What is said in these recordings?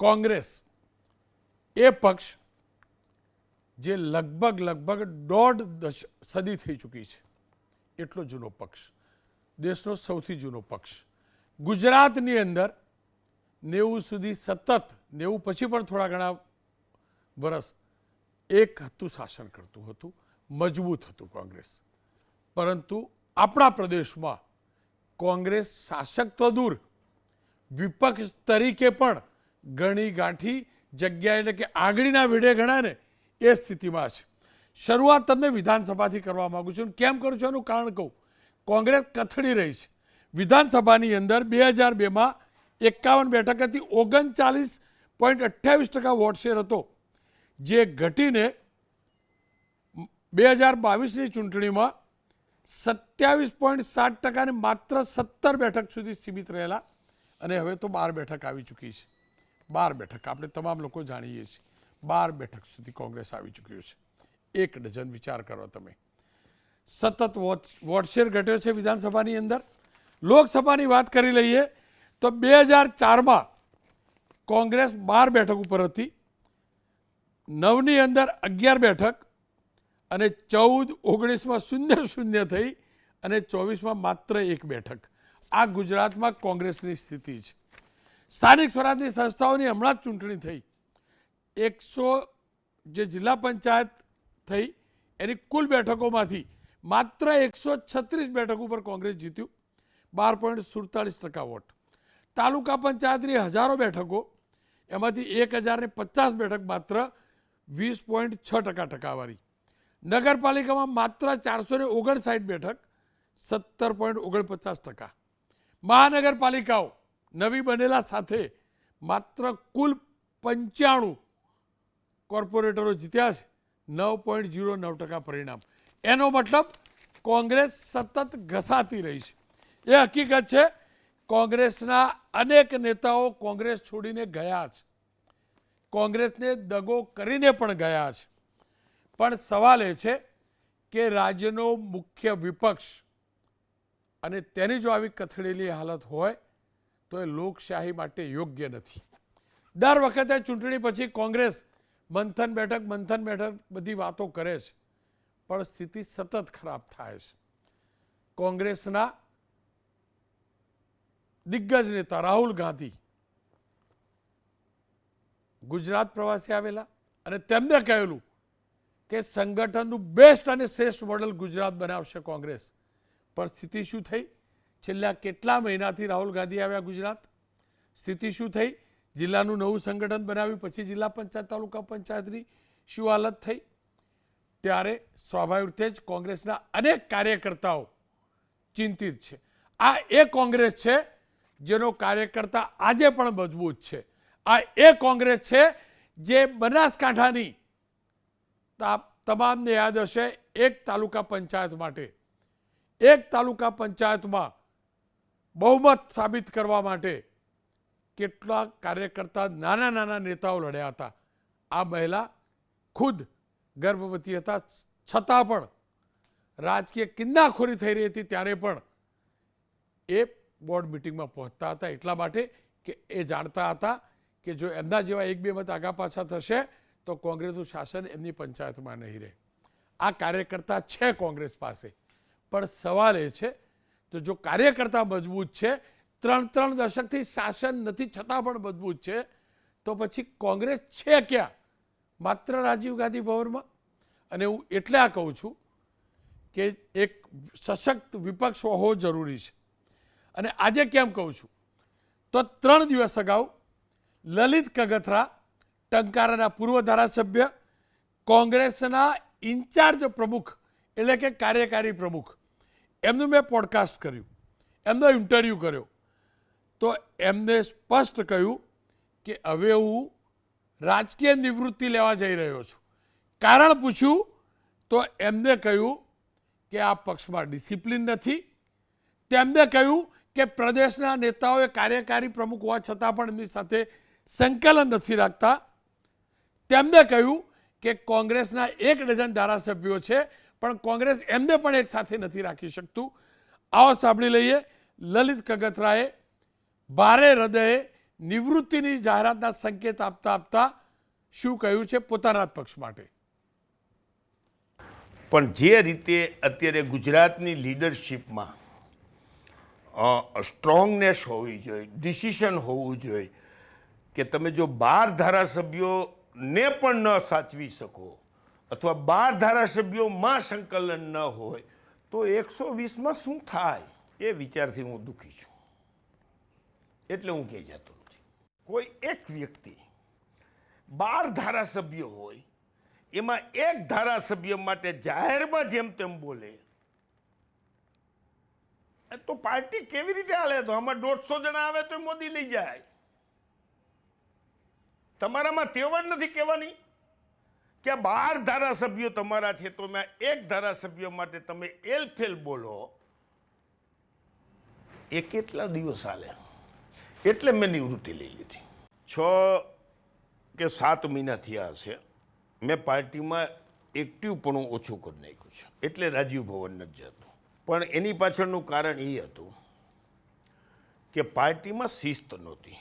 કોંગ્રેસ એ પક્ષ જે લગભગ 1.5 સદી થઈ ચૂકી છે, એટલો જૂનો પક્ષ, દેશનો સૌથી જૂનો પક્ષ. ગુજરાતની અંદર 90 સુધી સતત 90 પછી પણ થોડા ઘણા વર્ષ એક હતું શાસન કરતું હતું, મજબૂત હતું કોંગ્રેસ. પરંતુ આપણા પ્રદેશમાં કોંગ્રેસ શાસક તો દૂર, વિપક્ષ તરીકે પણ ગણી ગાંઠી જગ્યા એટલે કે આંગળીના વેઢે ગણાય ને એ સ્થિતિમાં છે. શરૂઆત તમને વિધાનસભાથી કરવા માગું છું. કેમ કરું છું એનું કારણ કહું. કોંગ્રેસ કથળી રહી છે. વિધાનસભાની અંદર 2002માં 51 બેઠક હતી, 39.28% વોટ શેર હતો, જે ઘટીને 2022ની ચૂંટણીમાં 27.7% ને માત્ર 17 બેઠક સુધી સીમિત રહેલા અને હવે તો 12 બેઠક આવી ચૂકી છે. 12 બેઠક આપણે તમામ લોકો જાણીએ છીએ. 12 બેઠક સુધી કોંગ્રેસ આવી ચૂક્યું છે. 1 ડઝન વિચાર કરો તમે. સતત વોટ શેર ઘટ્યો છે વિધાનસભાની અંદર. લોકસભાની વાત કરી લઈએ તો 2004માં કોંગ્રેસ 12 બેઠક ઉપર હતી, 9ની અંદર 11 બેઠક અને 14-19માં 0-0 થઈ અને 24માં માત્ર 1 બેઠક. આ ગુજરાતમાં કોંગ્રેસની સ્થિતિ છે. સ્થાનિક સ્વરાજની સંસ્થાઓની હમણાં જ ચૂંટણી થઈ. 100 જે જિલ્લા પંચાયત થઈ એની કુલ બેઠકોમાંથી માત્ર 136 બેઠક ઉપર કોંગ્રેસ જીત્યું, 12.47% વોટ. તાલુકા પંચાયતની હજારો બેઠકો, એમાંથી 1050 બેઠક માત્ર 20.6% ટકાવારી. નગરપાલિકામાં માત્ર 459 બેઠક, 17.49%. મહાનગરપાલિકાઓ નવી બનેલા સાથે માત્ર કુલ 95 કોર્પોરેટરો જીત્યા છે, 9.09% પરિણામ. એનો મતલબ કોંગ્રેસ સતત ઘસાતી રહી છે. એ હકીકત છે. કોંગ્રેસના અનેક નેતાઓ કોંગ્રેસ છોડીને ગયા છે, કોંગ્રેસને દગો કરીને પણ ગયા છે. પણ સવાલ એ છે કે રાજ્યનો મુખ્ય વિપક્ષ અને તેની જો આવી કથળેલી હાલત હોય તો એ લોકશાહી માટે યોગ્ય નથી. દર વખતે ચૂંટણી પછી કોંગ્રેસ મંથન બેઠક બધી વાતો કરે છે, પણ સ્થિતિ સતત ખરાબ થાય છે. કોંગ્રેસના દિગ્ગજ નેતા રાહુલ ગાંધી ગુજરાત પ્રવાસે આવેલા અને તેમને કહેલું કે સંગઠનનું બેસ્ટ અને શ્રેષ્ઠ મોડેલ ગુજરાત બનાવશે કોંગ્રેસ. પણ સ્થિતિ શું થઈ? છેલ્લા કેટલા મહિનાથી રાહુલ ગાંધી આવ્યા ગુજરાત, સ્થિતિ શું થઈ? જિલ્લાનું નવું સંગઠન બનાવ્યું પછી જિલ્લા પંચાયત તાલુકા પંચાયતની શું હાલત થઈ? ત્યારે સ્વાભાવિક રીતે જ કોંગ્રેસના અનેક કાર્યકર્તાઓ ચિંતિત છે. આ એ કોંગ્રેસ છે જેનો કાર્યકર્તા આજે પણ મજબૂત છે. આ એ કોંગ્રેસ છે જે બનાસકાંઠાની તમામને યાદ હશે, એક તાલુકા પંચાયત માટે, એક તાલુકા પંચાયતમાં બહુમત સાબિત કરવા માટે કેટલા કાર્યકર્તા નાના નેતાઓ લડ્યા હતા. આ મહિલા ખુદ ગર્ભવતી હતા, છતાં પણ રાજકીય કિન્નાખોરી થઈ રહી હતી ત્યારે પણ એ બોર્ડ મિટિંગમાં પહોંચતા હતા, એટલા માટે કે એ જાણતા હતા કે જો એમના જેવા 1-2 મત આગા પાછા થશે તો કોંગ્રેસનું શાસન એમની પંચાયતમાં નહીં રહે. આ કાર્યકર્તા છે કોંગ્રેસ પાસે. પણ સવાલ એ છે તો જો કાર્યકર્તા મજબૂત છે, 3 દશકથી શાસન નથી છતાં પણ મજબૂત છે, તો પછી કોંગ્રેસ છે ક્યાં? માત્ર રાજીવ ગાંધી ભવનમાં. અને હું એટલે આ કહું છું કે એક સશક્ત વિપક્ષ હોવો જરૂરી છે. અને આજે કેમ કહું છું તો 3 દિવસ અગાઉ લલિત કગથરા, ટંકારાના પૂર્વ ધારાસભ્ય, કોંગ્રેસના ઇન્ચાર્જ પ્રમુખ એટલે કે કાર્યકારી પ્રમુખ, એમનું મેં પોડકાસ્ટ કર્યું, એમનો ઇન્ટરવ્યૂ કર્યો. તો એમને સ્પષ્ટ કહ્યું કે હવે હું રાજકીય નિવૃત્તિ લેવા જઈ રહ્યો છું. કારણ પૂછ્યું તો એમને કહ્યું કે આ પક્ષમાં ડિસિપ્લિન નથી. તેમને કહ્યું કે પ્રદેશના નેતાઓએ કાર્યકારી પ્રમુખ હોવા છતાં પણ એમની સાથે સંકલન નથી રાખતા. તેમને કહ્યું કે કોંગ્રેસના 1 ડઝન ધારાસભ્યો છે પણ કોંગ્રેસ એમને પણ એક સાથે નથી રાખી શકતું. આવો સાંભળી લઈએ લલિત કગથરાએ ભારે હૃદયે નિવૃત્તિની જાહેરાતના સંકેત આપતા આપતા શું કહ્યું છે પોતાના જ પક્ષ માટે? પણ જે રીતે અત્યારે ગુજરાતની લીડરશિપમાં સ્ટ્રોંગનેસ હોવી જોઈએ, ડિસિશન હોવું જોઈએ કે તમે જો 12 ધારાસભ્યોને પણ ન સાચવી શકો અથવા 12 ધારાસભ્યોમાં સંકલન ન હોય તો 120માં શું થાય એ વિચારથી હું દુઃખી છું. એટલે હું કહી જતો નથી. કોઈ એક વ્યક્તિ 12 ધારાસભ્યો હોય એમાં એક ધારાસભ્ય માટે જાહેરમાં જેમ તેમ બોલે તો પાર્ટી કેવી રીતે હાલે? તો આમાં 150 જણા આવે તો મોદી લઈ જાય. તમારામાં તેવડ નથી કહેવાની કે 12 ધારાસભ્યો તમારા છે તો મેં એક ધારાસભ્ય માટે તમે એલફેલ બોલો, એ કેટલા દિવસ હાલે? એટલે મેં નિવૃત્તિ લઈ લીધી. 6 કે 7 મહિના થયા હશે મેં પાર્ટીમાં એક્ટિવપણું ઓછું કરી નાખ્યું છે. એટલે રાજીવ ભવન નથી જતો. પણ એની પાછળનું કારણ એ હતું કે પાર્ટીમાં શિસ્ત નહોતી.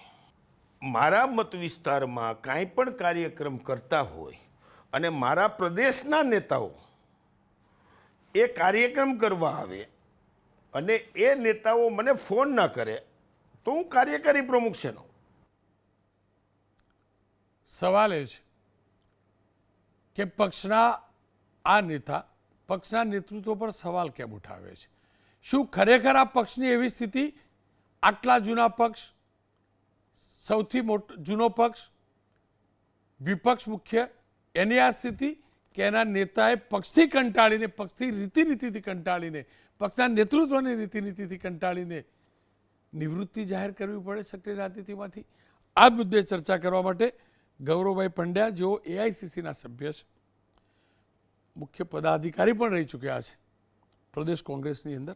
મારા મત વિસ્તારમાં કાંઈ પણ કાર્યક્રમ કરતા હોય અને મારા પ્રદેશના નેતાઓ એ કાર્યક્રમ કરવા આવે અને એ નેતાઓ મને ફોન ના કરે તો હું કાર્યકારી પ્રમુખ છે. સવાલ એ છે કે પક્ષના આ નેતા પક્ષના નેતૃત્વ પર સવાલ કેમ ઉઠાવે છે? શું ખરેખર આ પક્ષની એવી સ્થિતિ, આટલા જૂના પક્ષ, સૌથી જૂનો પક્ષ, વિપક્ષ મુખ્ય, એની આ સ્થિતિ કે એના નેતાએ પક્ષથી કંટાળીને, પક્ષથી રીતિનીતિથી કંટાળીને, પક્ષના નેતૃત્વની રીતિનીતિથી કંટાળીને નિવૃત્તિ જાહેર કરવી પડે સક્રિય રાજનીતિમાંથી? આ મુદ્દે ચર્ચા કરવા માટે ગૌરવભાઈ પંડ્યા, જેઓ એઆઈસીસીના સભ્ય છે, મુખ્ય પદાધિકારી પણ રહી ચૂક્યા છે પ્રદેશ કોંગ્રેસની અંદર,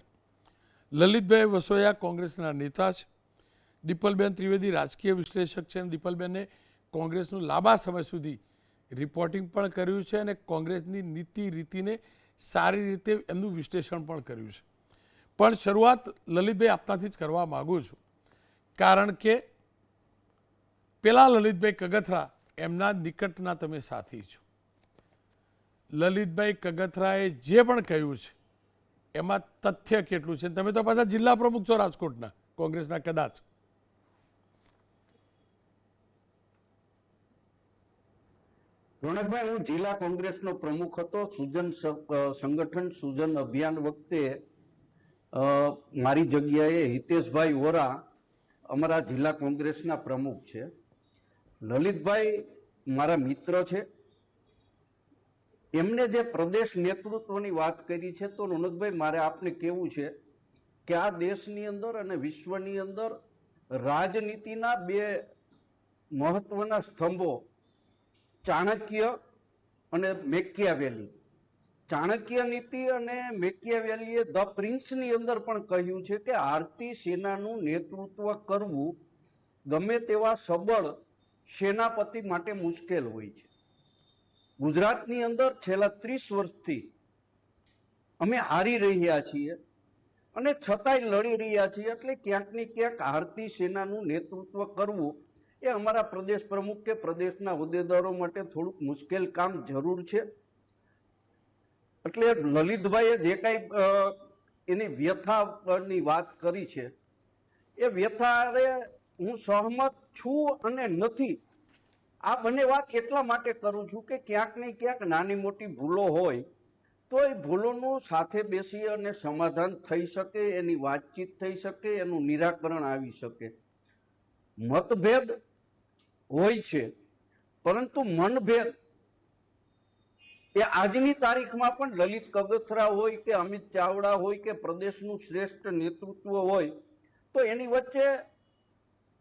લલિતભાઈ વસોયા કોંગ્રેસના નેતા છે, દીપલબેન ત્રિવેદી રાજકીય વિશ્લેષક છે અને દીપલબેને કોંગ્રેસનું લાંબા સમય સુધી રિપોર્ટિંગ પણ કર્યું છે અને કોંગ્રેસની નીતિ રીતિને સારી રીતે એમનું વિશ્લેષણ પણ કર્યું છે. પણ શરૂઆત લલિતભાઈ આપનાથી જ કરવા માગું છું, કારણ કે પેલા લલિતભાઈ કગથરા એમના નિકટના તમે સાથી છો. લલિતભાઈ કગથરાએ જે પણ કહ્યું છે એમાં તથ્ય કેટલું છે? તમે તો પાછા જિલ્લા પ્રમુખ છો રાજકોટના કોંગ્રેસના. કદાચ રોનકભાઈ, હું જિલ્લા કોંગ્રેસનો પ્રમુખ હતો. સુજન સંગઠન સુજન અભિયાન વખતે મારી જગ્યાએ હિતેશભાઈ વોરા અમારા જિલ્લા કોંગ્રેસના પ્રમુખ છે. લલિતભાઈ મારા મિત્ર છે. એમને જે પ્રદેશ નેતૃત્વની વાત કરી છે તો રોનકભાઈ મારે આપને કહેવું છે કે આ દેશની અંદર અને વિશ્વની અંદર રાજનીતિના 2 મહત્વના સ્તંભો ચાણક્ય અને મેકિયાવેલી. ચાણક્ય નીતિ અને મેકિયાવેલીએ ધ પ્રિન્સની અંદર પણ કહ્યું છે કે આરતી સેનાનું નેતૃત્વ કરવું ગમે તેવા સબળ સેનાપતિ માટે મુશ્કેલ હોય છે. ગુજરાતની અંદર છેલ્લા 30 વર્ષથી અમે હારી રહ્યા છીએ અને છતાંય લડી રહ્યા છીએ. એટલે ક્યાંક ને ક્યાંક આરતી સેનાનું નેતૃત્વ કરવું એ અમારા પ્રદેશ પ્રમુખ કે પ્રદેશના હોદ્દેદારો માટે થોડુંક મુશ્કેલ કામ જરૂર છે. એટલે લલિતભાઈએ જે કાંઈ એની વ્યથાની વાત કરી છે એ વ્યથાએ હું સહમત છું અને નથી. આ બંને વાત એટલા માટે કરું છું કે ક્યાંક ને ક્યાંક નાની મોટી ભૂલો હોય તો એ ભૂલોનું સાથે બેસી અને સમાધાન થઈ શકે, એની વાતચીત થઈ શકે, એનું નિરાકરણ આવી શકે. મતભેદ હોય છે પરંતુ મનભેદ એ આજની તારીખમાં પણ લલિત કગથરા હોય કે અમિત ચાવડા હોય કે પ્રદેશનું શ્રેષ્ઠ નેતૃત્વ હોય તો એની વચ્ચે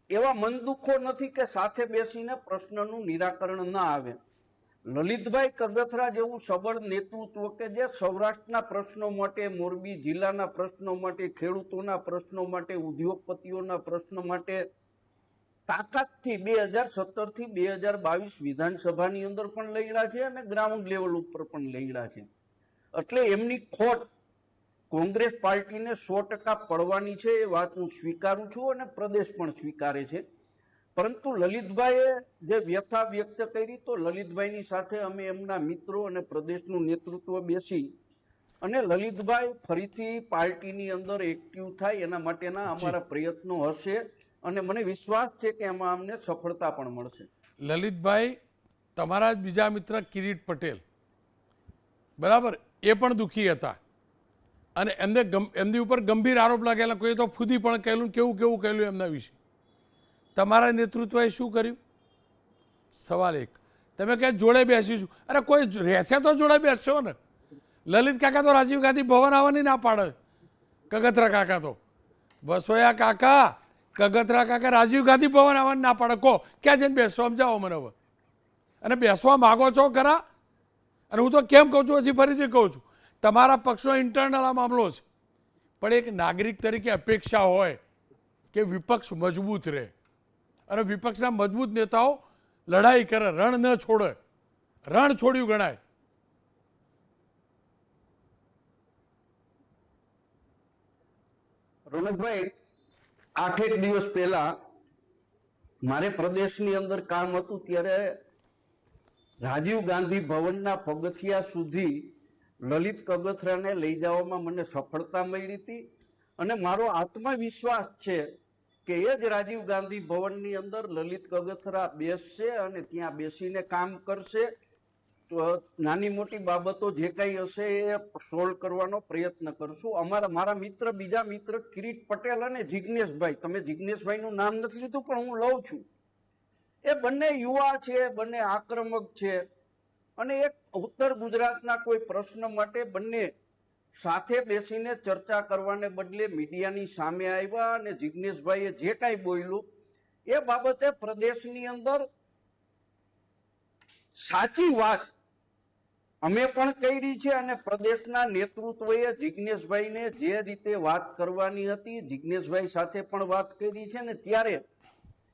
એવા મન દુઃખો નથી કે સાથે બેસીને પ્રશ્નનું નિરાકરણ ના આવે. લલિતભાઈ કગથરા જેવું સબળ નેતૃત્વ કે જે સૌરાષ્ટ્રના પ્રશ્નો માટે, મોરબી જિલ્લાના પ્રશ્નો માટે, ખેડૂતોના પ્રશ્નો માટે, ઉદ્યોગપતિઓના પ્રશ્નો માટે તાકાતથી 2017 થી 2022 વિધાનસભાની અંદર પણ લડ્યા છે અને ગ્રાઉન્ડ લેવલ ઉપર પણ લડ્યા છે. એટલે એમની ખોટ કોંગ્રેસ પાર્ટીને 100% પડવાની છે એ વાત હું સ્વીકારું છું અને પ્રદેશ પણ સ્વીકારે છે. પરંતુ લલિતભાઈએ જે વ્યથા વ્યક્ત કરી તો લલિતભાઈની સાથે અમે એમના મિત્રો અને પ્રદેશનું નેતૃત્વ બેસી અને લલિતભાઈ ફરીથી પાર્ટીની અંદર એક્ટિવ થાય એના માટેના અમારા પ્રયત્નો હશે અને મને વિશ્વાસ છે કે એમાં અમને સફળતા પણ મળશે. લલિતભાઈ, તમારા જ બીજા મિત્ર કિરીટ પટેલ, બરાબર, એ પણ દુઃખી હતા અને એમની ઉપર ગંભીર આરોપ લાગેલા. કોઈ તો ફૂદી પણ કહેલું, કેવું કેવું કહેલું એમના વિશે. તમારા નેતૃત્વએ શું કર્યું? સવાલ એક. તમે ક્યાં જોડે બેસીશું? અરે કોઈ રહેશે તો જોડે બેસશો ને. લલિત કાકા તો રાજીવ ગાંધી ભવન આવવાની ના પાડે. કગથરા કાકા તો વસોયા કાકા, કગથરા કાકા રાજીવ ગાંધી ભવન આવવાની ના પાડે. કહો ક્યાં જઈને બેસશો? સમજાવો મને હવે. અને બેસવા માગો છો ખરા? અને હું તો કેમ કહું છું, હજી ફરીથી કહું છું, તમારા પક્ષનો ઇન્ટરનલ આ મામલો છે, પણ એક નાગરિક તરીકે અપેક્ષા હોય કે વિપક્ષ મજબૂત રહે અને વિપક્ષના મજબૂત નેતાઓ લડાઈ કરે, રણ ન છોડે. રણ છોડ્યું ગણાય. રોનકભાઈ, 8 દિવસ પહેલા મારે પ્રદેશની અંદર કામ હતું ત્યારે રાજીવ ગાંધી ભવનના પગથિયા સુધી લલિત કગથરાને લઈ જવામાં મને સફળતા મળી હતી અને મારો આત્મવિશ્વાસ છે કે એ જ રાજીવ ગાંધી ભવનની અંદર લલિત કગથરા બેસશે અને ત્યાં બેસીને કામ કરશે. તો નાની મોટી બાબતો જે કંઈ હશે એ સોલ્વ કરવાનો પ્રયત્ન કરશું. મારા મિત્ર, બીજા મિત્ર કિરીટ પટેલ અને જિજ્ઞેશભાઈ, તમે જિજ્ઞેશભાઈનું નામ નથી લીધું પણ હું લઉં છું, એ બંને યુવા છે, બંને આક્રમક છે અને એક ઉત્તર ગુજરાતના કોઈ પ્રશ્ન માટે બંને સાથે બેસીને ચર્ચા કરવાને બદલે મીડિયાની સામે આવ્યા અને જિજ્ઞેશભાઈએ જે કાંઈ બોલ્યું એ બાબતે પ્રદેશની અંદર સાચી વાત અમે પણ કરી છે અને પ્રદેશના નેતૃત્વએ જિજ્ઞેશભાઈને જે રીતે વાત કરવાની હતી જિજ્ઞેશભાઈ સાથે પણ વાત કરી છે ને ત્યારે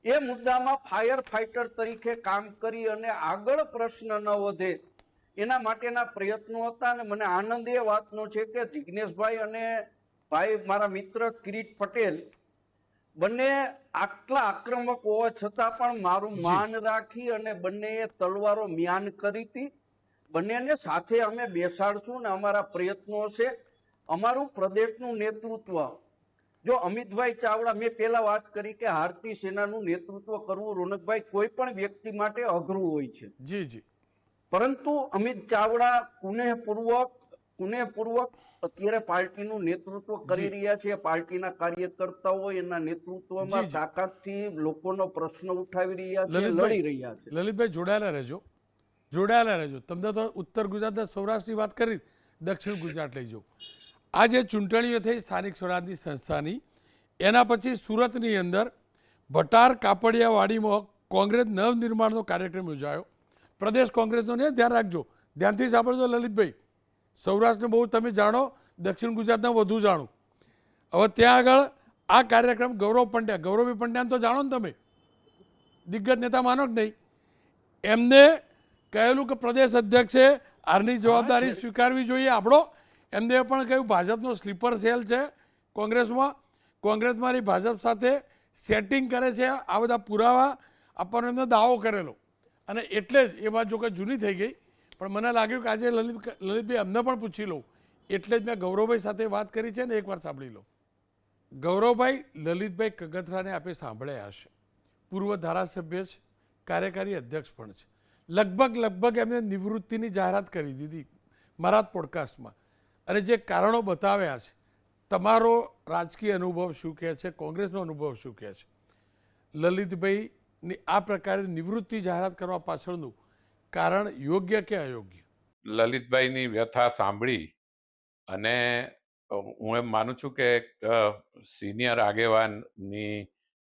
એ મુદ્દામાં ફાયર ફાઈટર તરીકે કામ કરી અને આગળ પ્રશ્ન ન વધે એના માટેના પ્રયત્નો હતા. અને મને આનંદ એ વાતનો છે કે જિજ્ઞેશભાઈ અને ભાઈ મારા મિત્ર કિરીટ પટેલ બંને આટલા આક્રમક હોવા છતાં પણ મારું માન રાખી અને બંનેએ તલવારો મ્યાન કરી હતી. બંનેને સાથે અમે બેસાડશું ને અમારા પ્રયત્નો છે. અમારું પ્રદેશનું નેતૃત્વ, જો અમિતભાઈ ચાવડા, મેં પહેલા વાત કરી કે ભારતીય સેનાનું નેતૃત્વ કરવું રોનકભાઈ કોઈ પણ વ્યક્તિ માટે અઘરું હોય છે. જી જી. પરંતુ અમિત ચાવડા પુનેપૂર્વક અત્યારે પાર્ટીનું નેતૃત્વ કરી રહ્યા છે. પાર્ટીના કાર્યકર્તાઓ એના નેતૃત્વમાં તાકાતથી લોકોનો પ્રશ્ન ઉઠાવી રહ્યા છે, લડી રહ્યા છે. લલિતભાઈ, જોડાયેલા રહેજો, જોડાયેલા રહેજો. તમને તો ઉત્તર ગુજરાતના સૌરાષ્ટ્રની વાત કરી, દક્ષિણ ગુજરાત લઈ જાઓ. આ જે ચૂંટણીઓ થઈ સ્થાનિક સ્વરાજની સંસ્થાની, એના પછી સુરતની અંદર ભટાર કાપડિયાવાડીમાં કોંગ્રેસ નવનિર્માણનો કાર્યક્રમ યોજાયો. પ્રદેશ કોંગ્રેસનો ને ધ્યાન રાખજો, ધ્યાનથી સાંભળજો લલિતભાઈ. સૌરાષ્ટ્રને બહુ તમે જાણો, દક્ષિણ ગુજરાતના વધુ જાણો. હવે ત્યાં આગળ આ કાર્યક્રમ ગૌરવભાઈ પંડ્યાને તો જાણો ને તમે, દિગ્ગજ નેતા માનો કે નહીં. એમને કહેલું કે પ્રદેશ અધ્યક્ષે આની જવાબદારી સ્વીકારવી જોઈએ આપણો. એમને પણ કહ્યું ભાજપનો સ્લીપર સેલ છે કોંગ્રેસમાં, કોંગ્રેસ મારી ભાજપ સાથે સેટિંગ કરે છે, આ બધા પુરાવા આપવાનો એમનો દાવો કરેલો. અને એટલે જ એ વાત જો કે જૂની થઈ ગઈ, પણ મને લાગ્યું કે આજે લલિતભાઈ અમને પણ પૂછી લઉં, એટલે જ મેં ગૌરવભાઈ સાથે વાત કરી છે ને, એકવાર સાંભળી લો. ગૌરવભાઈ, લલિતભાઈ કગથરાને આપે સાંભળ્યા હશે, પૂર્વ ધારાસભ્ય છે, કાર્યકારી અધ્યક્ષ પણ છે. લગભગ એમને નિવૃત્તિની જાહેરાત કરી દીધી મારા પોડકાસ્ટમાં, અને જે કારણો બતાવ્યા છે. તમારો રાજકીય અનુભવ શું કહે છે, કોંગ્રેસનો અનુભવ શું કહે છે? લલિતભાઈની આ પ્રકારે નિવૃત્તિ જાહેરાત કરવા પાછળનું કારણ યોગ્ય કે અયોગ્ય? લલિતભાઈની વ્યથા સાંભળી અને હું એમ માનું છું કે સિનિયર આગેવાનની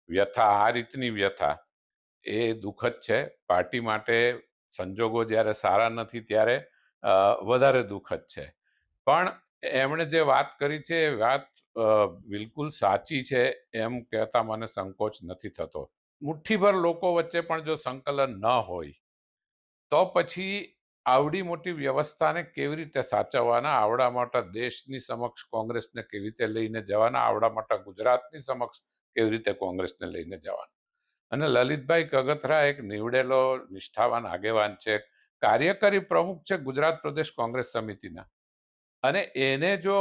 વ્યથા, આ રીતની વ્યથા એ દુઃખદ છે. પાર્ટી માટે સંજોગો જ્યારે સારા નથી ત્યારે વધારે દુઃખદ છે. પણ એમણે જે વાત કરી છે એ વાત બિલકુલ સાચી છે એમ કહેતા મને સંકોચ નથી થતો. મુઠ્ઠીભર લોકો વચ્ચે પણ જો સંકલન ન હોય તો પછી આવડી મોટી વ્યવસ્થાને કેવી રીતે સાચવવાના, આવડા મોટા દેશની સમક્ષ કોંગ્રેસને કેવી રીતે લઈને જવાના, આવડા મોટા ગુજરાતની સમક્ષ કેવી રીતે કોંગ્રેસને લઈને જવાના. અને લલિતભાઈ કગથરા એક નીવડેલો નિષ્ઠાવાન આગેવાન છે, કાર્યકારી પ્રમુખ છે ગુજરાત પ્રદેશ કોંગ્રેસ સમિતિના, અને એને જો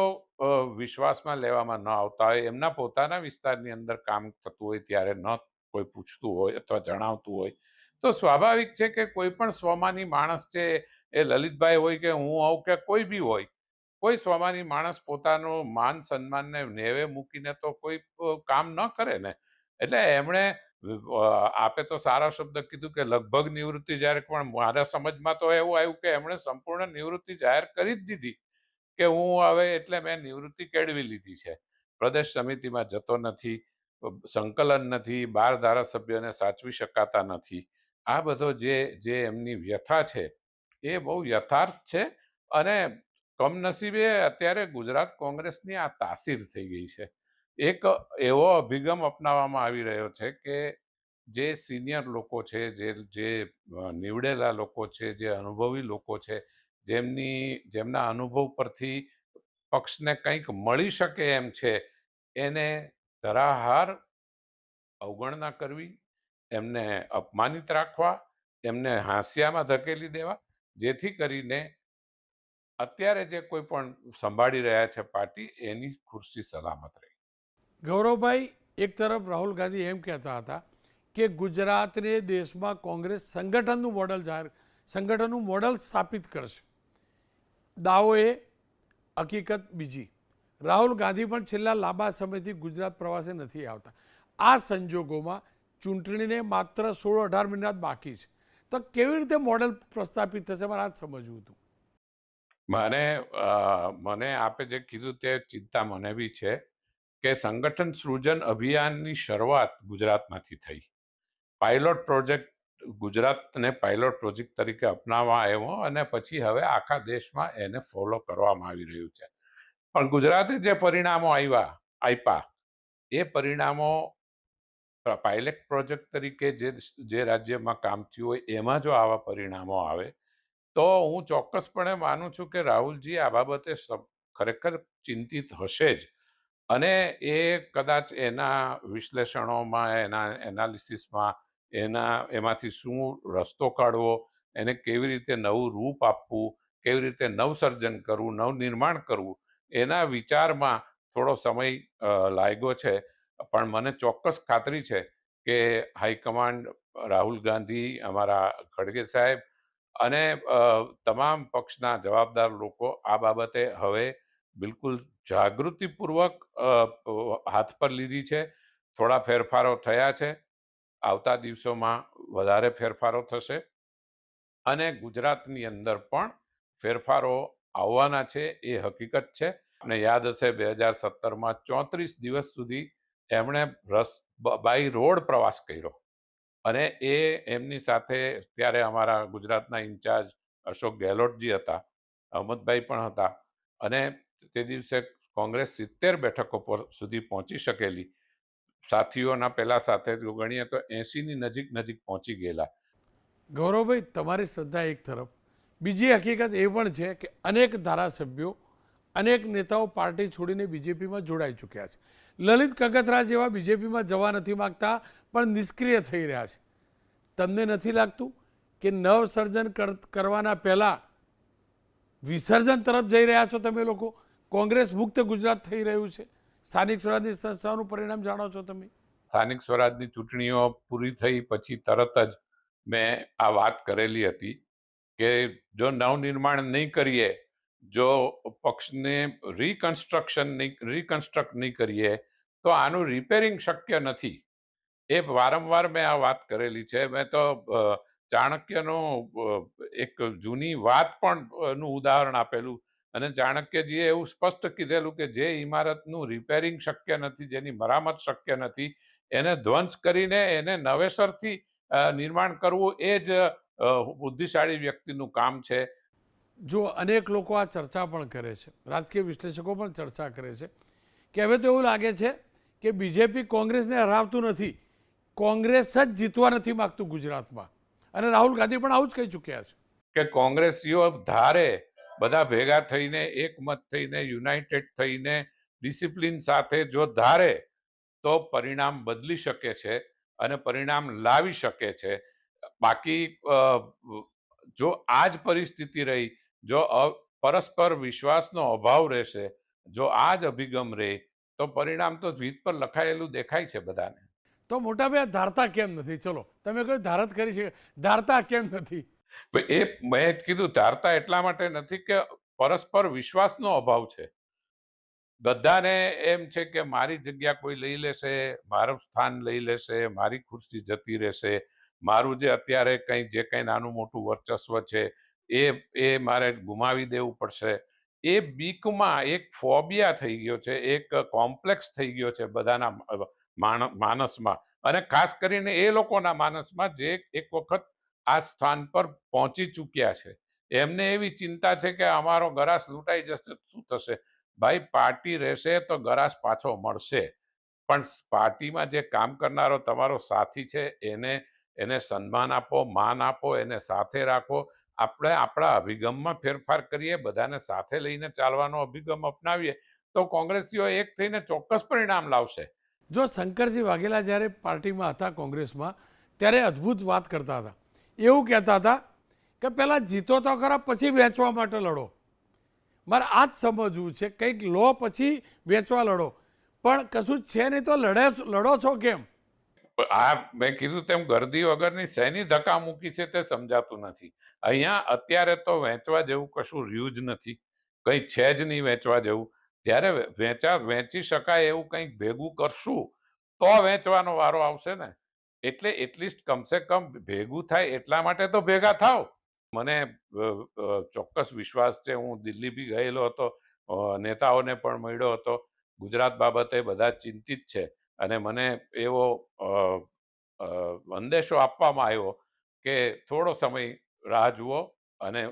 વિશ્વાસમાં લેવામાં ન આવતા હોય, એમના પોતાના વિસ્તારની અંદર કામ થતું હોય ત્યારે ન કોઈ પૂછતું હોય અથવા જણાવતું હોય, તો સ્વાભાવિક છે કે કોઈ પણ સ્વમાની માણસ છે, એ લલિતભાઈ હોય કે હું હોઉં કે કોઈ બી હોય, કોઈ સ્વમાની માણસ પોતાનું માન સન્માનને નેવે મૂકીને તો કોઈ કામ ન કરે ને. એટલે એમણે આપે તો સારા શબ્દ કીધું કે લગભગ નિવૃત્તિ જાહેર, પણ મારા સમજમાં તો એવું આવ્યું કે એમણે સંપૂર્ણ નિવૃત્તિ જાહેર કરી જ દીધી કે હું હવે એટલે મેં નિવૃત્તિ કેળવી લીધી છે, પ્રદેશ સમિતિમાં જતો નથી, સંકલન નથી, 12 ધારાસભ્યોને સાચવી શકાતા નથી. આ બધો જે એમની વ્યથા છે એ બહુ યથાર્થ છે, અને કમનસીબે અત્યારે ગુજરાત કોંગ્રેસની આ તાસીર થઈ ગઈ છે. એક એવો અભિગમ અપનાવવામાં આવી રહ્યો છે કે જે સિનિયર લોકો છે, જે નીવડેલા લોકો છે, જે અનુભવી લોકો છે, જેમના અનુભવ પરથી પક્ષને કંઈક મળી શકે એમ છે, એને ધરાહાર અવગણના કરવી, એમને અપમાનિત રાખવા, એમને હાંસિયામાં ધકેલી દેવા, જેથી કરીને અત્યારે જે કોઈ પણ સંભાળી રહ્યા છે પાર્ટી, એની ખુરશી સલામત રહે. ગૌરવભાઈ, એક તરફ રાહુલ ગાંધી એમ કહેતા હતા કે ગુજરાતને દેશમાં કોંગ્રેસ સંગઠનનું મોડલ સ્થાપિત કરશે. દાવો એ, હકીકત બીજી. રાહુલ ગાંધી પણ છેલ્લા લાંબા સમયથી ગુજરાત પ્રવાસે નથી આવતા. આ સંજોગોમાં ચૂંટણીને માત્ર 16-18 મહિના જ બાકી છે, તો કેવી રીતે મોડલ પ્રસ્થાપિત થશે, મારે આ જ સમજવું હતું. મને આપે જે કીધું તે ચિંતા મને બી છે કે સંગઠન સૃજન અભિયાનની શરૂઆત ગુજરાતમાંથી થઈ. પાયલોટ પ્રોજેક્ટ, ગુજરાતને પાયલોટ પ્રોજેક્ટ તરીકે અપનાવવામાં આવ્યો, અને પછી હવે આખા દેશમાં એને ફોલો કરવામાં આવી રહ્યું છે. પણ ગુજરાતે જે પરિણામો આપ્યા, એ પરિણામો પાયલોટ પ્રોજેક્ટ તરીકે જે રાજ્યમાં કામ થયું હોય એમાં જો આવા પરિણામો આવે, તો હું ચોક્કસપણે માનું છું કે રાહુલજી આ બાબતે ખરેખર ચિંતિત હશે જ, અને એ કદાચ એના વિશ્લેષણોમાં, એના એનાલિસિસમાં, એમાંથી શું રસ્તો કાઢવો, એને કેવી રીતે નવું રૂપ આપવું, કેવી રીતે નવસર્જન કરવું, નવનિર્માણ કરવું, એના વિચારમાં થોડો સમય લાગ્યો છે. પણ મને ચોક્કસ ખાતરી છે કે હાઈકમાન્ડ, રાહુલ ગાંધી, અમારા ખડગે સાહેબ અને તમામ પક્ષના જવાબદાર લોકો આ બાબતે હવે બિલકુલ જાગૃતિપૂર્વક હાથ પર લીધી છે. થોડા ફેરફારો થયા છે, આવતા દિવસોમાં વધારે ફેરફારો થશે, અને ગુજરાતની અંદર પણ ફેરફારો આવવાના છે, એ હકીકત છે. અને યાદ હશે 2017માં 34 દિવસ સુધી એમણે બાય રોડ પ્રવાસ કર્યો, અને એમની સાથે ત્યારે અમારા ગુજરાતના ઇન્ચાર્જ અશોક ગેહલોતજી હતા, અહમદભાઈ પણ હતા, અને તે દિવસે કોંગ્રેસ 70 બેઠકો પર સુધી પહોંચી શકેલી. સાથીઓના પહેલા સાથે જો ગણીએ તો 80ની નજીક પહોંચી ગયેલા. ગૌરવભાઈ, તમારી શ્રદ્ધા એક તરફ, બીજી હકીકત એ પણ છે કે અનેક ધારાસભ્યો, અનેક નેતાઓ પાર્ટી છોડીને બીજેપીમાં જોડાઈ ચૂક્યા છે. લલિત કગથરા જેવા બીજેપીમાં જવા નથી માગતા, પણ નિષ્ક્રિય થઈ રહ્યા છે. તમને નથી લાગતું કે નવસર્જન કરવાના પહેલા વિસર્જન તરફ જઈ રહ્યા છો તમે લોકો? કોંગ્રેસ મુક્ત ગુજરાત થઈ રહ્યું છે. સ્થાનિક સ્વરાજની સંસ્થાઓનું પરિણામ જાણો છો તમે. સ્થાનિક સ્વરાજની ચૂંટણીઓ પૂરી થઈ પછી તરત જ મેં આ વાત કરેલી હતી કે જો નવનિર્માણ નહીં કરીએ, જો પક્ષને રિકન્સ્ટ્રક્ટ નહીં કરીએ, તો આનું રિપેરિંગ શક્ય નથી. એ વારંવાર મેં આ વાત કરેલી છે. મેં તો ચાણક્યનો એક જૂની વાત પણ નું ઉદાહરણ આપેલું, અને ચાણક્યજીએ એવું સ્પષ્ટ કીધેલું કે જે ઇમારતનું રિપેરિંગ શક્ય નથી, જેની મરામત શક્ય નથી, એને ધ્વંસ કરીને એને નવેસરથી નિર્માણ કરવું, એ જ બુદ્ધિશાળી વ્યક્તિનું કામ છે. જો અનેક લોકો આ ચર્ચા પણ કરે છે, રાજકીય વિશ્લેષકો પણ ચર્ચા કરે છે કે હવે તો એવું લાગે છે કે બીજેપી કોંગ્રેસને હરાવતું નથી, કોંગ્રેસ જ જીતવા નથી માગતું ગુજરાતમાં. અને રાહુલ ગાંધી પણ આવું જ કહી ચૂક્યા છે કે કોંગ્રેસીઓ ધારે બધા ભેગા થઈને, એકમત થઈને, યુનાઇટેડ થઈને, ડિસિપ્લિન સાથે જો ધારે તો પરિણામ બદલી શકે છે. અને પરિણામ લાવી શકે છે. બાકી જો આ જ પરિસ્થિતિ રહી, જો પરસ્પર વિશ્વાસનો અભાવ રહેશે, જો આ જ અભિગમ રહે, તો પરિણામ તો ભીત પર લખાયેલું દેખાય છે બધાને. તો મોટાભાઈ ધારતા કેમ નથી? ચલો, તમે કોઈ ધારત કરી છે, ધારતા કેમ નથી? એ મેં જ કીધું, ધારતા એટલા માટે નથી કે પરસ્પર વિશ્વાસનો અભાવ છે. બધાને એમ છે કે મારી જગ્યા કોઈ લઈ લેશે, મારું સ્થાન લઈ લેશે, મારી ખુરશી જતી રહેશે, મારું જે અત્યારે જે કંઈ નાનું મોટું વર્ચસ્વ છે એ મારે ગુમાવી દેવું પડશે. એ બીકમાં એક ફોબિયા થઈ ગયો છે, એક કોમ્પ્લેક્સ થઈ ગયો છે બધાના માનસમાં, અને ખાસ કરીને એ લોકોના માનસમાં જે એક વખત આ સ્થાન પર પહોંચી ચૂક્યા છે. એમને એવી ચિંતા છે કે અમારો ગરાસ લૂંટાઈ જશે, શું થશે? ભાઈ, પાર્ટી રહેશે તો ગરાસ પાછો મળશે, પણ પાર્ટીમાં જે કામ કરનારો તમારો સાથી છે એને સન્માન આપો, માન આપો, એને સાથે રાખો. આપણે આપણા અભિગમમાં ફેરફાર કરીએ, બધાને સાથે લઈને ચાલવાનો અભિગમ અપનાવીએ તો કોંગ્રેસીઓ એક થઈને ચોક્કસ પરિણામ લાવશે. જો શંકરજી વાઘેલા જ્યારે પાર્ટીમાં હતા કોંગ્રેસમાં, ત્યારે અદ્ભુત વાત કરતા હતા. એવું કહેતા હતા કે પહેલાં જીતો તો ખરા, પછી વેચવા માટે લડો. મારે આ જ સમજવું છે, કંઈક લો પછી વેચવા લડો, પણ કશું છે નહીં તો લડો છો કેમ? આ મેં કીધું તેમ ગરદી વગરની શેની ધક્કા મૂકી છે તે સમજાતું નથી. અહીંયા અત્યારે તો વેચવા જેવું કશું રહ્યું જ નથી, કંઈ છે જ નહીં વેચવા જેવું. જ્યારે વેચી શકાય એવું કંઈક ભેગું કરશું તો વેચવાનો વારો આવશે ને. એટલે એટલીસ્ટ કમસે કમ ભેગું થાય એટલા માટે તો ભેગા થાવ. મને ચોક્કસ વિશ્વાસ છે, હું દિલ્હી બી ગયેલો હતો, નેતાઓને પણ મળ્યો હતો, ગુજરાત બાબતે બધા ચિંતિત છે, અને મને એવો સંદેશો આપવામાં આવ્યો કે થોડો સમય રાહ જુઓ અને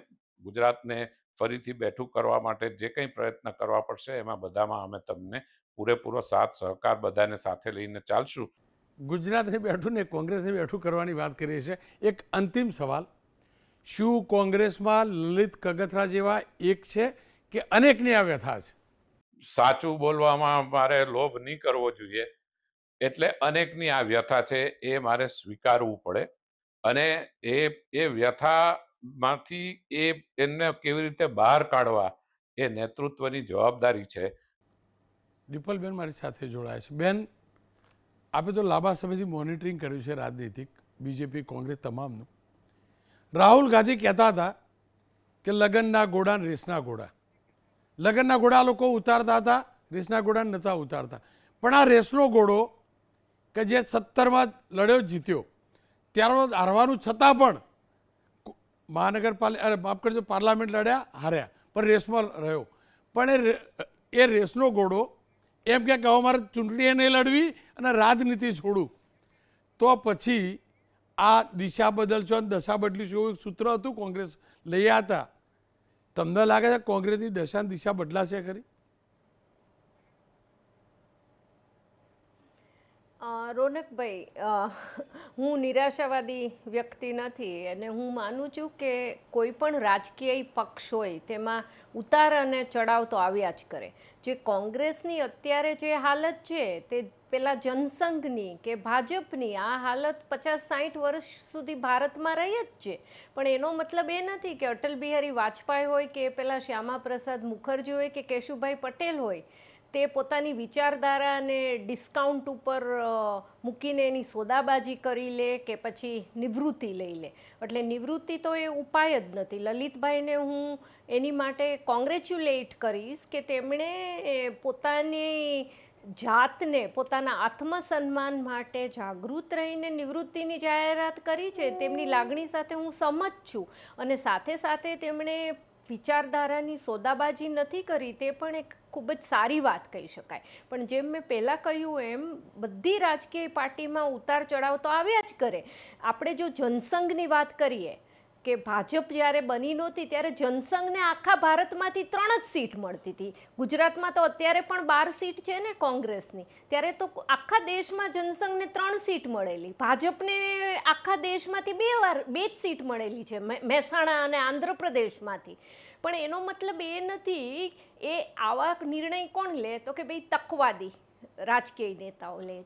ગુજરાતને ફરીથી બેઠું કરવા માટે જે કંઈ પ્રયત્ન કરવા પડશે એમાં બધામાં અમે તમને પૂરેપૂરો સાથ સહકાર બધાને સાથે લઈને ચાલશું. ગુજરાતને બેઠું ને કોંગ્રેસને બેઠું કરવાની વાત કરીએ છીએ. એક અંતિમ સવાલ, શું કોંગ્રેસમાં લલિત કગથરા જેવા એક છે કે અનેકની આ વ્યથા છે? સાચું બોલવામાં મારે લોભ નહીં કરવો જોઈએ, એટલે અનેકની આ વ્યથા છે એ મારે સ્વીકારવું પડે, અને એ વ્યથામાંથી એને કેવી રીતે બહાર કાઢવા એ નેતૃત્વની જવાબદારી છે. ડિમ્પલબેન મારી સાથે જોડાય છે. બેન, આપે તો લાંબા સમયથી મોનિટરિંગ કર્યું છે રાજનીતિક, બીજેપી કોંગ્રેસ તમામનું. રાહુલ ગાંધી કહેતા હતા કે લગ્નના ઘોડા ને રેસના ઘોડા. લગ્નના ઘોડા લોકો ઉતારતા હતા, રેસના ઘોડા નહોતા ઉતારતા. પણ આ રેસનો ઘોડો કે જે 17માં લડ્યો જીત્યો, ત્યારબાદ હારવાનું છતાં પણ માફ કરજો, પાર્લામેન્ટ લડ્યા, હાર્યા, પણ રેસમાં રહ્યો. પણ એ રેસનો ઘોડો એમ કે હવે મારે ચૂંટણીએ નહીં લડવી અને રાજનીતિ છોડું, તો પછી આ દિશા બદલશો અને દશા બદલીશું એવું એક સૂત્ર હતું, કોંગ્રેસ લઈ હતા. તમને લાગે છે કોંગ્રેસની દશા દિશા બદલાશે ખરી? રોનકભાઈ, હું નિરાશાવાદી વ્યક્તિ નથી, અને હું માનું છું કે કોઈ પણ રાજકીય પક્ષ હોય તેમાં ઉતાર અને ચડાવ તો આવ્યા જ કરે. જે કોંગ્રેસની અત્યારે જે હાલત છે તે પેલા જનસંઘની કે ભાજપની આ હાલત 50-60 વર્ષ સુધી ભારતમાં રહી જ છે. પણ એનો મતલબ એ નથી કે અટલ બિહારી વાજપેયી હોય કે પેલા શ્યામા પ્રસાદ મુખર્જી હોય કે કેશુભાઈ પટેલ હોય, તે પોતાની વિચારધારાને ડિસ્કાઉન્ટ ઉપર મૂકીને એની સોદાબાજી કરી લે કે પછી નિવૃત્તિ લઈ લે. એટલે નિવૃત્તિ તો એ ઉપાય જ નથી. લલિતભાઈને હું એની માટે કોંગ્રેચ્યુલેટ કરીશ કે તેમણે પોતાની જાતને, પોતાના આત્મસન્માન માટે જાગૃત રહીને નિવૃત્તિની જાહેરાત કરી છે. તેમની લાગણી સાથે હું સહમત છું, અને સાથે સાથે તેમણે વિચારધારાની સોદાબાજી નથી કરી, તે પણ એક ખૂબ જ સારી વાત કહી શકાય. પણ જેમ મેં પહેલાં કહ્યું એમ બધી રાજકીય પાર્ટીમાં ઉતાર ચઢાવ તો આવ્યા જ કરે. આપણે જો જનસંઘની વાત કરીએ કે ભાજપ જ્યારે બની નહોતી ત્યારે જનસંઘને આખા ભારતમાંથી 3 જ સીટ મળતી હતી. ગુજરાતમાં તો અત્યારે પણ 12 સીટ છે ને કોંગ્રેસની, ત્યારે તો આખા દેશમાં જનસંઘને 3 સીટ મળેલી. ભાજપને આખા દેશમાંથી 2 જ સીટ મળેલી છે, મહેસાણા અને આંધ્રપ્રદેશમાંથી. પણ એનો મતલબ એ નથી, એ આવા નિર્ણય કોણ લે તો કે ભાઈ તકવાદી, રાજકીય નેતાઓ લે,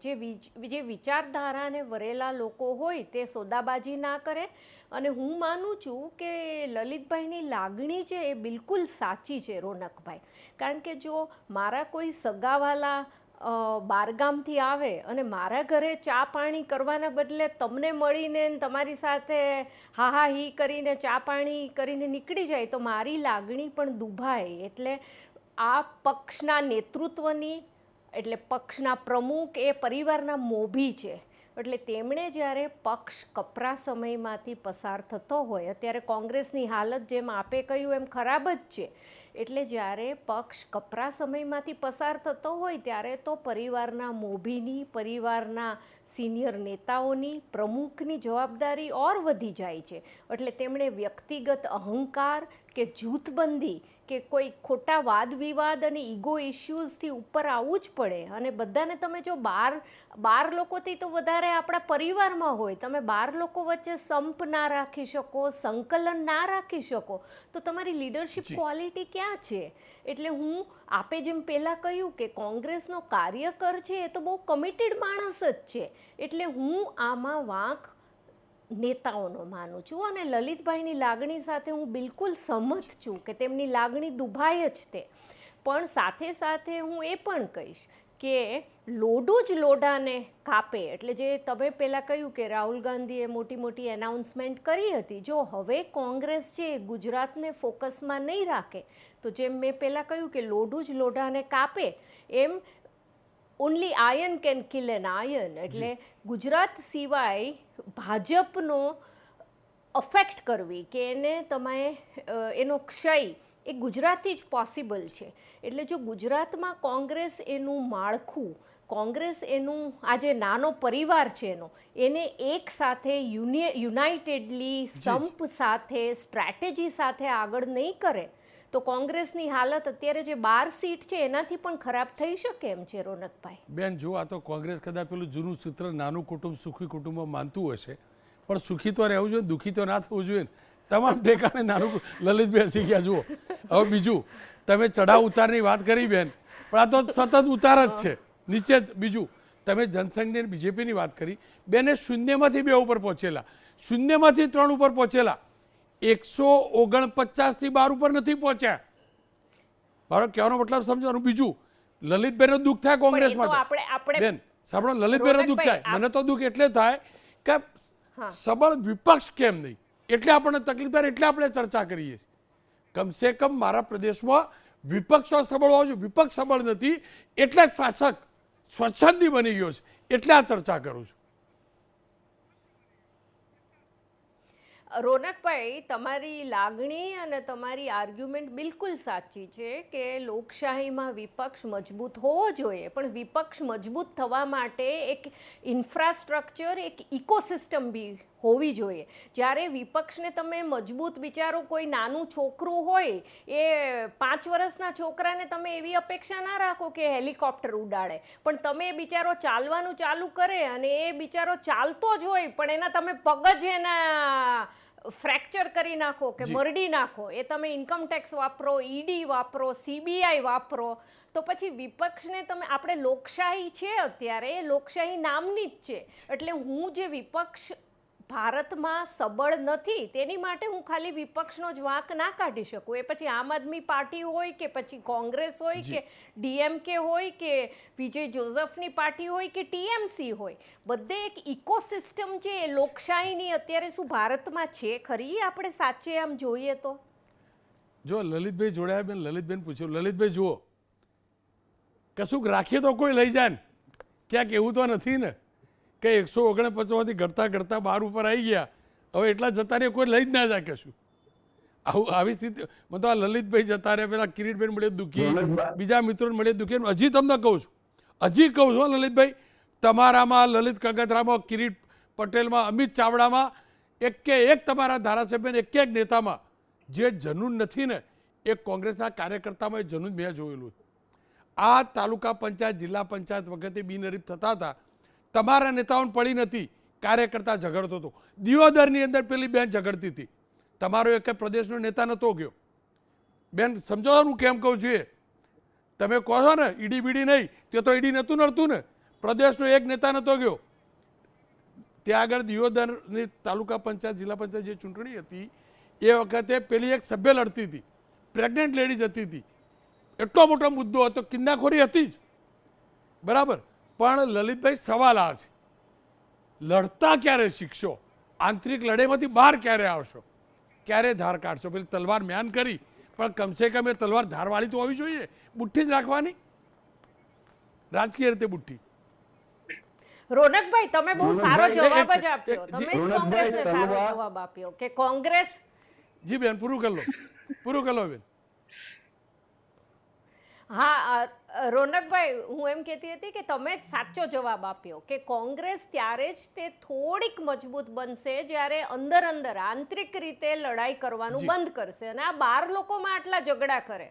જે વિચારધારાને વરેલા લોકો હોય તે સોદાબાજી ના કરે. અને હું માનું છું કે લલિતભાઈની લાગણી છે એ બિલકુલ સાચી છે રોનકભાઈ. કારણ કે જો મારા કોઈ સગાવાલા બારગામથી આવે અને મારા ઘરે ચા પાણી કરવાના બદલે તમને મળીને તમારી સાથે હા હી કરીને ચા પાણી કરીને નીકળી જાય તો મારી લાગણી પણ દુભાય. એટલે આ પક્ષના નેતૃત્વની, એટલે પક્ષના પ્રમુખ એ પરિવારના મોભી છે. એટલે તેમણે જ્યારે પક્ષ કપરા સમયમાંથી પસાર થતો હોય, અત્યારે કોંગ્રેસની હાલત જેમ આપે કહ્યું એમ ખરાબ જ છે, એટલે જ્યારે પક્ષ કપરા સમયમાંથી પસાર થતો હોય ત્યારે તો પરિવારના મોભીની, પરિવારના સિનિયર નેતાઓની, પ્રમુખની જવાબદારી ઓર વધી જાય છે. એટલે તેમણે વ્યક્તિગત અહંકાર કે જૂથબંધી કે કોઈ ખોટા વાદ વિવાદ અને ઈગો ઇશ્યુઝથી ઉપર આવવું જ પડે. અને બધાને તમે જો બાર લોકોથી તો વધારે આપણા પરિવારમાં હોય, તમે 12 લોકો વચ્ચે સંપ ના રાખી શકો, સંકલન ના રાખી શકો તો તમારી લીડરશિપ ક્વોલિટી ક્યાં છે? એટલે હું આપે જેમ પહેલાં કહ્યું કે કોંગ્રેસનો કાર્યકર છે એ તો બહુ કમિટેડ માણસ જ છે. એટલે હું આમાં વાંક નેતાઓનો માનું છું. અને લલિતભાઈની લાગણી સાથે હું બિલકુલ સહમત છું કે તેમની લાગણી દુભાય જ તે. પણ સાથે સાથે હું એ પણ કહીશ કે લોઢું જ લોઢાને કાપે. એટલે જે તમે પહેલાં કહ્યું કે રાહુલ ગાંધીએ મોટી એનાઉન્સમેન્ટ કરી હતી, જો હવે કોંગ્રેસ છે એ ગુજરાતને ફોકસમાં નહીં રાખે તો જેમ મેં પહેલાં કહ્યું કે લોઢું જ લોઢાને કાપે, એમ only iron can kill an iron. એટલે ગુજરાત સિવાય ભાજપનો અફેક્ટ કરવી કે એને તમે એનો ક્ષય એ ગુજરાતથી જ પોસિબલ છે. એટલે જો ગુજરાતમાં કોંગ્રેસ એનું માળખું, કોંગ્રેસ એનું આ જે નાનો પરિવાર છે એને એક સાથે યુનાઇટેડલી સંપ સાથે સ્ટ્રેટેજી સાથે આગળ નહીં કરે તો કોંગ્રેસની હાલત અત્યારે જે 12 સીટ છે એનાથી પણ ખરાબ થઈ શકે એમ છે. રોનકભાઈ બેન, જો આ તો કોંગ્રેસ કદાચ પેલું જૂનું સૂત્ર નાનું કુટુંબ સુખી કુટુંબમાં માનતું હશે, પણ સુખી તો રહેવું જોઈએ, દુઃખી તો ના થવું જોઈએ. તમામ ઠેકાણે નાનું લલિતભાઈ હસી ગયા. જુઓ, હવે બીજું તમે ચઢાવ ઉતારની વાત કરી બેન, પણ આ તો સતત ઉતાર જ છે નીચે જ. બીજું તમે જનસંઘની અને બીજેપીની વાત કરી, બેને શૂન્યમાંથી 2 ઉપર પહોંચેલા, શૂન્યમાંથી 3 ઉપર પહોંચેલા, 149 થી 12 ઉપર નથી પહોંચ્યા. મારો કહેવાનો મતલબ સમજવાનું. બીજું લલિતભાઈનો દુઃખ થાય કોંગ્રેસ માટે. બેન સાંભળો, લલિતભાઈનો દુઃખ થાય, મને તો દુઃખ એટલે થાય કે સબળ વિપક્ષ કેમ નહીં, એટલે આપણને તકલીફ થાય, એટલે આપણે ચર્ચા કરીએ છીએ. કમસે કમ મારા પ્રદેશમાં વિપક્ષ તો સબળ હોવો જોઈએ. વિપક્ષ સબળ નથી એટલે શાસક સ્વચ્છંદી બની ગયો છે, એટલે આ ચર્ચા કરું છું. રોનકભાઈ, તમારી લાગણી અને તમારી આર્ગ્યુમેન્ટ બિલકુલ સાચી છે કે લોકશાહીમાં વિપક્ષ મજબૂત હોવો જોઈએ, પણ વિપક્ષ મજબૂત થવા માટે એક ઇન્ફ્રાસ્ટ્રક્ચર, એક ઇકોસિસ્ટમ બી હોવી જોઈએ. જ્યારે વિપક્ષને તમે મજબૂત, બિચારો કોઈ નાનું છોકરું હોય એ 5 વર્ષના છોકરાને તમે એવી અપેક્ષા ના રાખો કે હેલિકોપ્ટર ઉડાડે, પણ તમે બિચારો ચાલવાનું ચાલુ કરે અને એ બિચારો ચાલતો જ હોય પણ એના તમે પગ જ એના ફ્રેક્ચર કરી નાખો કે મરડી નાખો, એ તમે ઇન્કમ ટેક્સ વાપરો, ઈડી વાપરો, CBI વાપરો, તો પછી વિપક્ષને તમે, આપણે લોકશાહી છે અત્યારે, લોકશાહી નામની જ છે. એટલે હું જે વિપક્ષ ભારતમાં સબળ નથી તેની માટે હું ખાલી વિપક્ષનો જ વાંક ના કાઢી શકું. એ પછી આમ આદમી પાર્ટી હોય કે પછી કોંગ્રેસ હોય કે DMK હોય કે વિજય જોસફની પાર્ટી હોય કે TMC હોય, બધે એક ઇકોસિસ્ટમ છે એ લોકશાહીની અત્યારે શું ભારતમાં છે ખરી? આપણે સાચે આમ જોઈએ તો જો લલિતભાઈ જોડાયા બેન, લલિતભાઈને પૂછ્યું, લલિતભાઈ જુઓ, કશુંક રાખીએ તો કોઈ લઈ જાય ને, ક્યાંક એવું તો નથી ને કે 149માંથી ઘટતા 12 ઉપર આવી ગયા, હવે એટલા જતા રહે, કોઈ લઈ જ ના જાય કશું. આવી સ્થિતિ. મને તો આ લલિતભાઈ જતા રહે, પેલા કિરીટભાઈ મળે દુઃખી, બીજા મિત્રોને મળે દુઃખી. હજી તમને કહું છું લલિતભાઈ, તમારામાં, લલિત કગથરામાં, કિરીટ પટેલમાં, અમિત ચાવડામાં, એક તમારા ધારાસભ્યને એક નેતામાં જે જનૂન નથી ને, એ કોંગ્રેસના કાર્યકર્તામાં એ જનૂન મેં જોયેલું. આ તાલુકા પંચાયત, જિલ્લા પંચાયત વખતે બિનહરીફ થતા હતા, તમારા નેતાઓને પડી નથી, કાર્યકર્તા ઝઘડતો હતો. દિયોદરની અંદર પેલી બેન ઝઘડતી હતી, તમારો એક પ્રદેશનો નેતા નહોતો ગયો. બેન સમજો હું કેમ કહું છું, તમે કહો છો ને ઈડી બીડી નહીં, તે તો ઈડી નહોતું નડતું ને, પ્રદેશનો એક નેતા નહોતો ગયો ત્યાં આગળ. દિયોદરની તાલુકા પંચાયત જિલ્લા પંચાયત જે ચૂંટણી હતી એ વખતે પેલી એક સભ્ય લડતી હતી, પ્રેગ્નન્ટ લેડીઝ હતી હતી, એટલો મોટો મુદ્દો હતો, કિન્નાખોરી હતી જ, બરાબર. પણ લલિતભાઈ સવાલ આ છે, લડતા ક્યારે શીખશો? આંતરિક લડાઈમાંથી બહાર ક્યારે આવશો? ક્યારે ધાર કાઢશો? પેલી તલવાર મ્યાન કરી, પણ કમસે કમ એ તલવાર ધારવાળી તો હોવી જોઈએ, બુઠ્ઠી જ રાખવાની, રાજકીય રીતે બુઠ્ઠી. રોનકભાઈ, તમે બહુ સારો જવાબ જ આપ્યો. જી, તમે જ કોંગ્રેસને સારો જવાબ આપ્યો કે કોંગ્રેસ. જી બેન, પૂરું કરી લો, પૂરું કરી લો બેન. હા રોનકભાઈ, હું એમ કહેતી હતી કે તમે જ સાચો જવાબ આપ્યો કે કોંગ્રેસ ત્યારે જ તે થોડીક મજબૂત બનશે જ્યારે અંદર અંદર આંતરિક રીતે લડાઈ કરવાનું જી. બંધ કરશે. અને આ 12 લોકોમાં આટલા ઝઘડા કરે,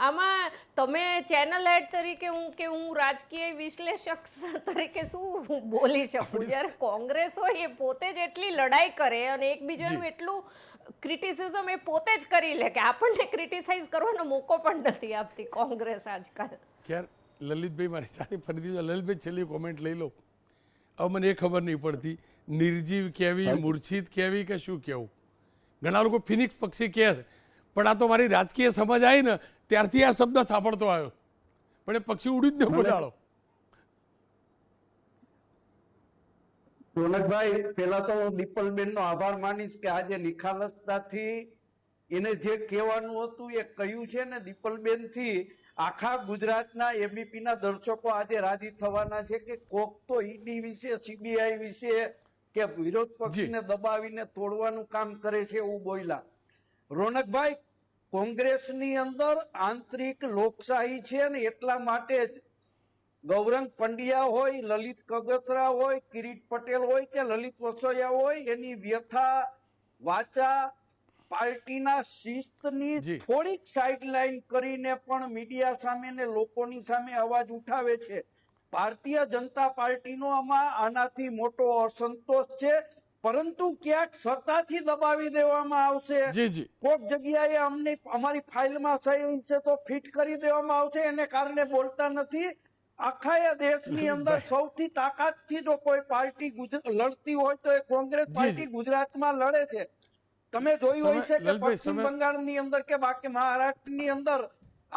આમાં તમે ચેનલ હેડ તરીકે હું રાજકીય વિશ્લેષક તરીકે શું બોલી શકું? જ્યારે કોંગ્રેસ હોય એ પોતે જ એટલી લડાઈ કરે અને એકબીજાનું જી. એટલું ક્રિટિસિઝમ એ પોતે જ કરી લે કે આપણને ક્રિટિસાઇઝ કરવાનો મોકો પણ નથી આપતી કોંગ્રેસ આજકાલ. યાર લલિતભાઈ મારી સાથે ફરીથી લલિતભાઈ છેલ્લી કોમેન્ટ લઈ લો. હવે મને એ ખબર નહીં પડતી નિર્જીવ કહેવી, મૂર્છિત કહેવી કે શું કહેવું. ઘણા લોકો ફિનિક્સ પક્ષી કહે છે, પણ આ તો મારી રાજકીય સમજ આવી ને ત્યારથી આ શબ્દ સાંભળતો આવ્યો, પણ એ પક્ષી ઉડી જ ન બોલાડો. રોનકભાઈ, પેલા તો હું દીપલબેન નો આભાર માનીશ કે આજે નિખાલસતાથી એને જે કહેવાનું હતું એ કહ્યું છે ને. દીપલબેન થી આખા ગુજરાતના એબીપી ના દર્શકો આજે રાજી થવાના છે કે કોક તો ઈડી વિશે, સીબીઆઈ વિશે કે વિરોધ પક્ષને દબાવીને તોડવાનું કામ કરે છે એવું બોલ્યા. રોનકભાઈ, કોંગ્રેસની અંદર આંતરિક લોકશાહી છે ને એટલા માટે જ ગૌરંગ પંડ્યા હોય, લલિત કગથરા હોય, કિરીટ પટેલ હોય કે લલિત વસોયા હોય, એની વ્યથા વાચા પાર્ટીના શિસ્તની જી. થોડીક સાઇડલાઇન કરીને પણ મીડિયા સામે ને લોકોની સામે અવાજ ઉઠાવે છે. ભારતીય જનતા પાર્ટીનો આમાં આનાથી મોટો અસંતોષ છે, પરંતુ ક્યાંક સત્તાથી દબાવી દેવામાં આવશે. જી જી, કોક જગ્યાએ અમને અમારી ફાઇલમાં સહી છે તો ફિટ કરી દેવામાં આવશે, એને કારણે બોલતા નથી. આખા દેશની અંદર સૌથી તાકાતથી જો કોઈ પાર્ટી લડતી હોય તો એ કોંગ્રેસ પાર્ટી ગુજરાતમાં લડે છે. તમે જોયું હોય છે કે પશ્ચિમ બંગાળની અંદર કે બાકી મહારાષ્ટ્રની અંદર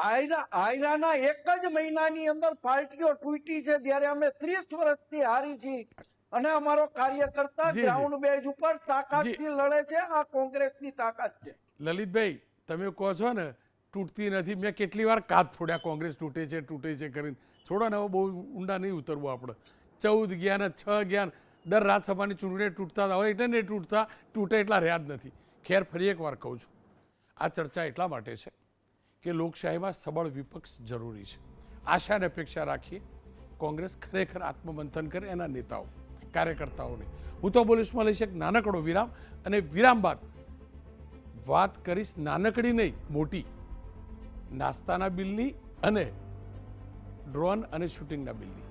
આયરાના એક જ મહિનાની અંદર પાર્ટીઓ તૂટી છે, જ્યારે અમે 30 વર્ષથી હારી છીએ અને અમારો કાર્યકર્તા ગ્રાઉન્ડ બેઝ ઉપર તાકાતથી લડે છે. આ કોંગ્રેસની તાકાત છે. લલિતભાઈ તમે કહો છો ને તૂટતી નથી, મેં કેટલી વાર કાત ફોડ્યા કોંગ્રેસ તૂટે છે કરીને. છોડો ને, હવે બહુ ઊંડા નહીં ઉતરવું આપણે. 14 ગયા ને 6 ગયા, દર રાજ્યસભાની ચૂંટણી તૂટતા હતા, હવે એટલે નહીં તૂટતા, તૂટે એટલા રહ્યા જ નથી. ખેર, ફરી એક વાર કહું છું, આ ચર્ચા એટલા માટે છે કે લોકશાહીમાં સબળ વિપક્ષ જરૂરી છે. આશા અને અપેક્ષા રાખીએ કોંગ્રેસ ખરેખર આત્મમંથન કરે, એના નેતાઓ કાર્યકર્તાઓને. હું તો બોલીશમાં લઈશ એક નાનકડો વિરામ, અને વિરામ બાદ વાત કરીશ નાનકડી નહીં મોટી, નાસ્તાના બિલની અને ડ્રોન અને શૂટિંગના બિલની.